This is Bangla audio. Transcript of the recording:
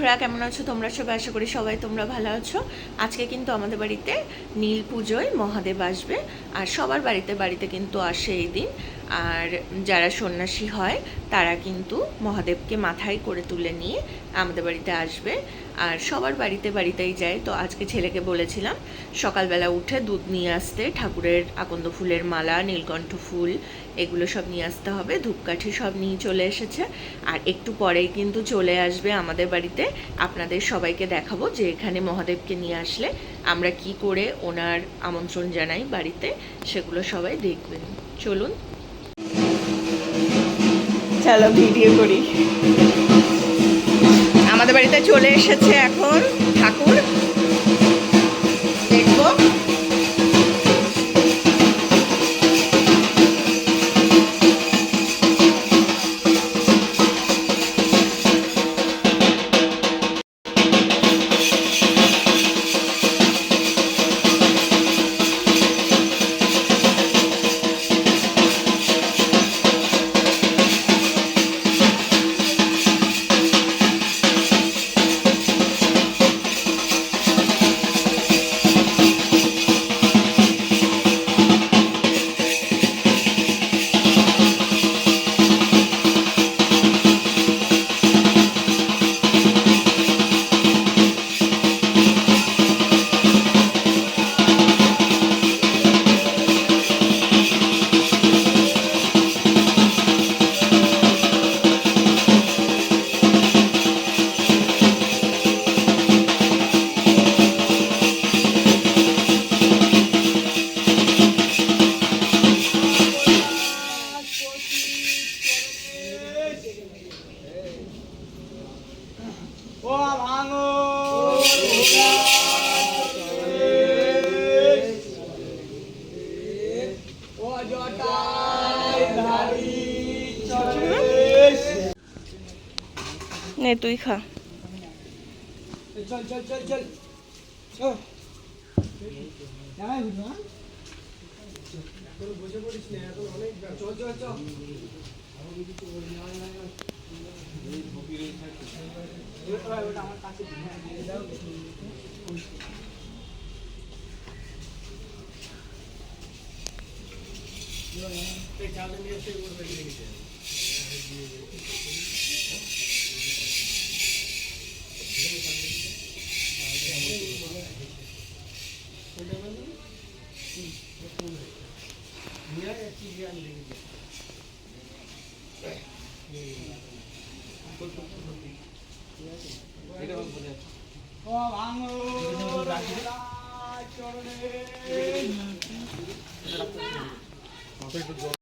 বন্ধুরা, কেমন আছো তোমরা সবাই? আশা করি সবাই তোমরা ভালো আছো। আজকে কিন্তু আমাদের বাড়িতে নীল পুজোয় মহাদেব আসবে, আর সবার বাড়িতে বাড়িতে কিন্তু আসে এই দিন। আর যারা সন্ন্যাসী হয় তারা কিন্তু মহাদেবকে মাথায় করে তুলে নিয়ে আমাদের বাড়িতে আসবে, আর সবার বাড়িতে বাড়িতেই যায়। তো আজকে ছেলেকে বলেছিলাম সকালবেলা উঠে দুধ নিয়ে আসতে, ঠাকুরের আকন্দ ফুলের মালা, নীলকণ্ঠ ফুল এগুলো সব নিয়ে আসতে হবে। ধূপকাঠি সব নিয়ে চলে এসেছে, আর একটু পরেই কিন্তু চলে আসবে আমাদের বাড়িতে। আপনাদের সবাইকে দেখাবো যে এখানে মহাদেবকে নিয়ে আসলে আমরা কি করে ওনার আমন্ত্রণ জানাই বাড়িতে, সেগুলো সবাই দেখবেন। চলুন, চলো ভিডিও করি। আমাদের বাড়িতে চলে এসেছে এখন ঠাকুর, দেখবো। নে তুই খা। চল চল চল চল চল যাই বুঝো তোর বসে পড়িস না, এখন অনেক চল চল চল। আমি কিছু বলি না, এই কপির এই থাকে ওটা আমার কাছে দিয়ে দাও। এই চাল নিয়ে এসে ওর বাইরে গেছে। ও ভাঙো চরণে